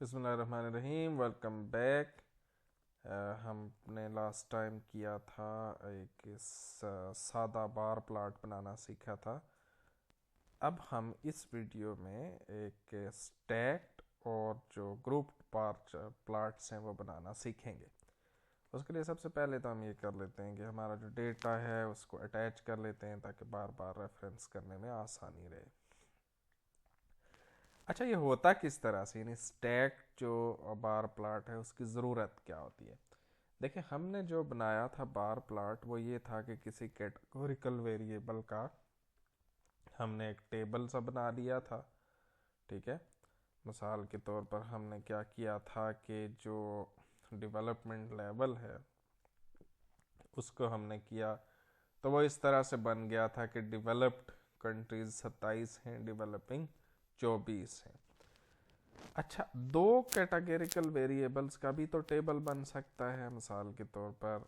बिस्मिल्लाहिर्रहमानिर्रहीम। Welcome back. हमने last time किया था एक सादा बार प्लाट बनाना सीखा था। अब हम इस वीडियो में एक स्टैक्ड और जो ग्रुप बार प्लाट्स हैं वो बनाना सीखेंगे। उसके लिए सबसे पहले तो हम ये कर लेते हैं कि हमारा जो डेटा है उसको अटैच कर लेते हैं ताकि बार बार रेफरेंस करने में आसानी रहे। अच्छा, ये होता किस तरह से, यानी स्टैक जो बार प्लाट है उसकी ज़रूरत क्या होती है। देखिए, हमने जो बनाया था बार प्लाट वो ये था कि किसी कैटेगोरिकल वेरिएबल का हमने एक टेबल सा बना लिया था। ठीक है, मिसाल के तौर पर हमने क्या किया था कि जो डेवलपमेंट लेवल है उसको हमने किया, तो वो इस तरह से बन गया था कि डेवलप्ड कंट्रीज 27 हैं, डेवलपिंग 24 हैं। अच्छा, दो कैटेगरिकल वेरिएबल्स का भी तो टेबल बन सकता है। मिसाल के तौर पर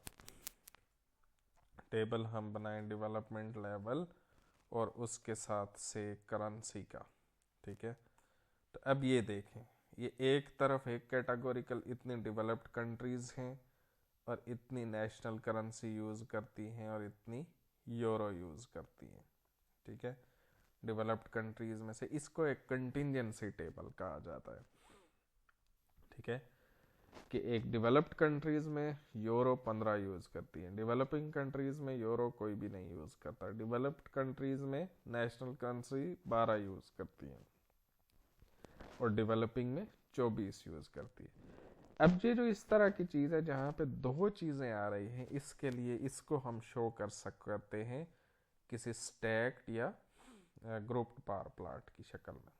टेबल हम बनाएं डेवलपमेंट लेवल और उसके साथ से करेंसी का। ठीक है, तो अब ये देखें, ये एक तरफ एक कैटेगोरिकल इतनी डेवलप्ड कंट्रीज हैं और इतनी नेशनल करेंसी यूज़ करती हैं और इतनी यूरो यूज़ करती हैं। ठीक है, डेवलप्ड कंट्रीज में से इसको एक कंटिजेंसी टेबल कहा जाता है। ठीक है, कि एक डेवलप्ड कंट्रीज में यूरो 15 यूज़ करती है, डेवलपिंग कंट्रीज में यूरो कोई भी नहीं यूज़ करता, डेवलप्ड कंट्रीज में नेशनल करेंसी 12 यूज़ करती है और डेवलपिंग में 24 यूज़ करती है। अब ये जो इस तरह की चीज़ है जहाँ पे दो चीज़ें आ रही हैं, इसके लिए इसको हम शो कर सकते हैं किसी स्टैक्ड या ग्रुप्ड बार प्लाट की शक्ल में।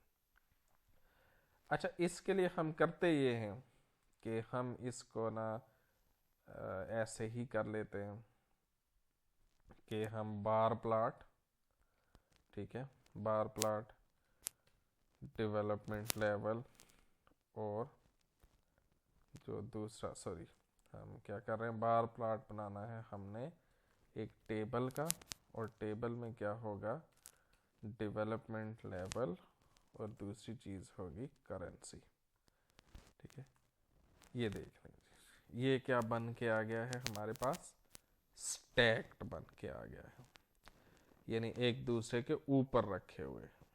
अच्छा, इसके लिए हम करते ये हैं कि हम इसको ना ऐसे ही कर लेते हैं कि हम बार प्लाट, ठीक है, बार प्लाट डेवलपमेंट लेवल और जो दूसरा, सॉरी, हम क्या कर रहे हैं, बार प्लाट बनाना है हमने एक टेबल का, और टेबल में क्या होगा, डेवलपमेंट लेवल और दूसरी चीज़ होगी करेंसी। ठीक है, ये देख लीजिए, ये क्या बन के आ गया है हमारे पास, स्टैक्ड बन के आ गया है, यानी एक दूसरे के ऊपर रखे हुए हैं।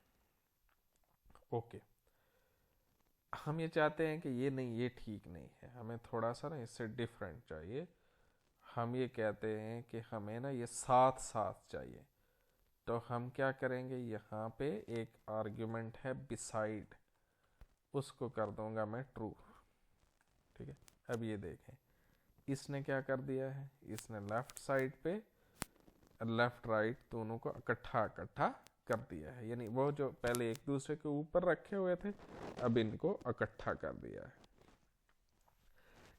ओके, हम ये चाहते हैं कि ये नहीं, ये ठीक नहीं है, हमें थोड़ा सा ना इससे डिफरेंट चाहिए। हम ये कहते हैं कि हमें ना ये साथ साथ चाहिए, तो हम क्या करेंगे, यहाँ पे एक आर्ग्यूमेंट है बिसाइड, उसको कर दूंगा मैं ट्रू। ठीक है, अब ये देखें, इसने क्या कर दिया है, इसने लेफ्ट साइड पे लेफ्ट राइट दोनों को इकट्ठा इकट्ठा कर दिया है, यानी वो जो पहले एक दूसरे के ऊपर रखे हुए थे अब इनको इकट्ठा कर दिया है।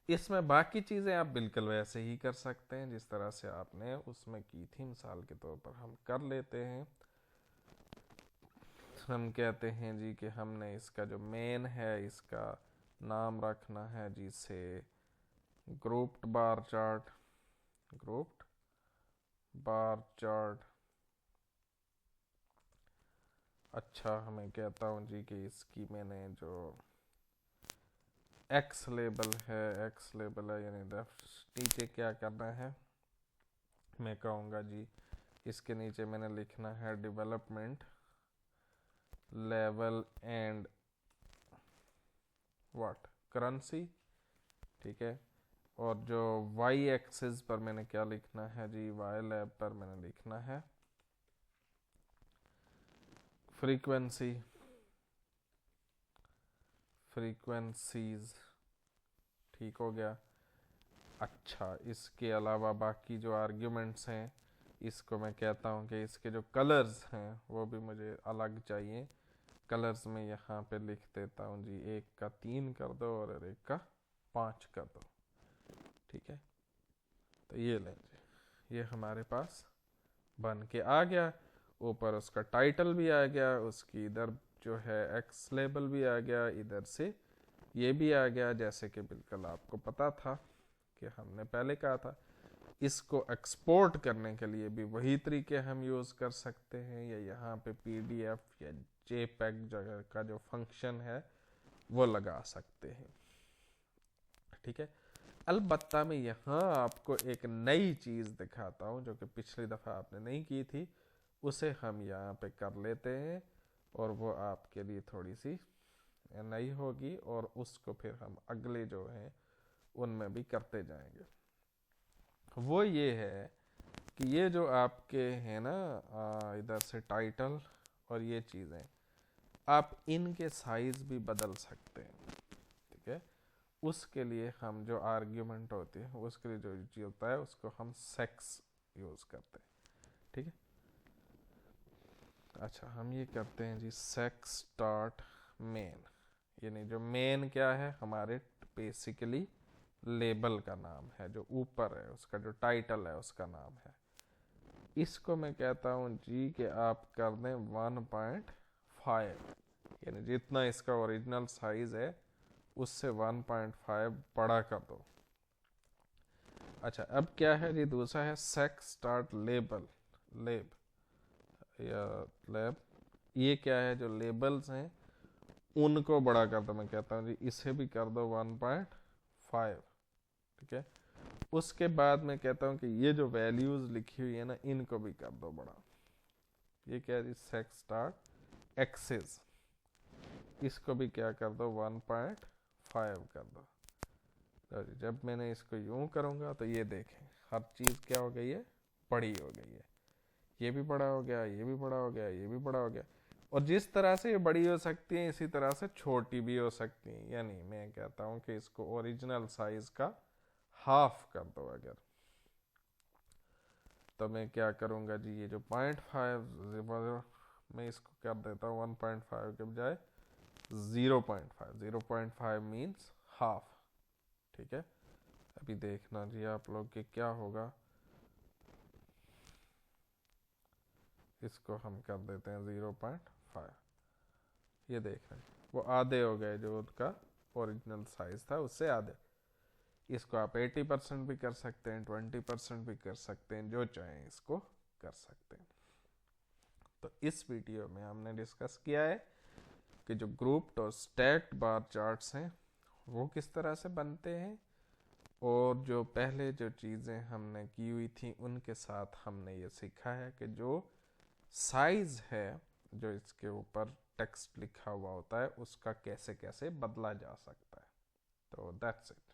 इसमें बाकी चीज़ें आप बिल्कुल वैसे ही कर सकते हैं जिस तरह से आपने उसमें की थी। मिसाल के तौर पर हम कर लेते हैं, हम कहते हैं जी कि हमने इसका जो मेन है इसका नाम रखना है जिसे grouped bar chart, grouped bar chart. अच्छा, हमें कहता हूँ जी कि इसकी मैंने जो एक्स लेबल है, एक्स लेबल है, यानी नीचे क्या करना है, मैं कहूँगा जी इसके नीचे मैंने लिखना है development level and what currency. ठीक है, और जो वाई एक्सिस पर मैंने क्या लिखना है जी, वाई लैब पर मैंने लिखना है फ्रीक्वेंसी, फ्रीक्वेंसीज। ठीक हो गया। अच्छा, इसके अलावा बाकी जो आर्ग्यूमेंट्स हैं इसको मैं कहता हूँ कि इसके जो कलर्स हैं वो भी मुझे अलग चाहिए। कलर्स में यहाँ पे लिख देता हूँ जी, एक का 3 कर दो और एक का 5 कर दो। ठीक है, तो ये लें जी, ये हमारे पास बन के आ गया। ऊपर उसका टाइटल भी आ गया, उसकी इधर जो है एक्स लेबल भी आ गया, इधर से ये भी आ गया, जैसे कि बिल्कुल आपको पता था कि हमने पहले कहा था। इसको एक्सपोर्ट करने के लिए भी वही तरीके हम यूज़ कर सकते हैं, या यहाँ पे PDF या JPEG जगह का जो फंक्शन है वो लगा सकते हैं। ठीक है, अलबत्ता मैं यहाँ आपको एक नई चीज़ दिखाता हूँ जो कि पिछली दफ़ा आपने नहीं की थी, उसे हम यहाँ पे कर लेते हैं और वो आपके लिए थोड़ी सी नई होगी और उसको फिर हम अगले जो हैं उनमें भी करते जाएंगे। वो ये है कि ये जो आपके हैं ना इधर से टाइटल और ये चीज़ें, आप इनके साइज़ भी बदल सकते हैं। ठीक है, उसके लिए हम जो आर्ग्यूमेंट होती है उसके लिए जो चीज़ होता है उसको हम सेक्स यूज़ करते हैं। ठीक है, अच्छा हम ये करते हैं जी सेक्स स्टार्ट मेन, यानी जो मेन क्या है हमारे बेसिकली लेबल का नाम है, जो ऊपर है उसका जो टाइटल है उसका नाम है। इसको मैं कहता हूँ जी कि आप कर दें 1.5, यानी जितना इसका ओरिजिनल साइज है उससे 1.5 बड़ा कर दो। अच्छा अब क्या है जी, दूसरा है सेक्स स्टार्ट लेबल, लेब या लेब, ये क्या है जो लेबल्स हैं उनको बड़ा कर दो। मैं कहता हूँ जी इसे भी कर दो 1.5। ठीक है, उसके बाद मैं कहता हूँ कि ये जो वैल्यूज लिखी हुई है ना इनको भी कर दो बड़ा। ये क्या है जी सेक्स स्टार्ट एक्सेस, इसको भी क्या कर दो 1.5 कर दो। तो जब मैंने इसको यूं करूँगा तो ये देखें हर चीज़ क्या हो गई है, बड़ी हो गई है। ये भी बड़ा हो गया, ये भी बड़ा हो गया, ये भी बड़ा हो गया। और जिस तरह से ये बड़ी हो सकती है इसी तरह से छोटी भी हो सकती है। यानी मैं कहता हूँ कि इसको ओरिजिनल साइज का हाफ कर दो अगर, तो मैं क्या करूँगा जी ये जो 0.5 मैं इसको कर देता हूँ 1.5 के बजाय 0.5। 0.5 मीन्स हाफ। ठीक है, अभी देखना जी आप लोग के क्या होगा, इसको हम कर देते हैं 0.5। ये देख रहे हैं वो आधे हो गए, जो उसका ओरिजिनल साइज था उससे आधे। इसको आप 80% भी कर सकते हैं, 20% भी कर सकते हैं, जो चाहें इसको कर सकते हैं। तो इस वीडियो में हमने डिस्कस किया है कि जो ग्रुप्ड और स्टैक्ड बार चार्ट्स हैं वो किस तरह से बनते हैं, और जो पहले जो चीज़ें हमने की हुई थी उनके साथ हमने ये सीखा है कि जो साइज है जो इसके ऊपर टेक्स्ट लिखा हुआ होता है उसका कैसे कैसे बदला जा सकता है। तो दैट्स इट।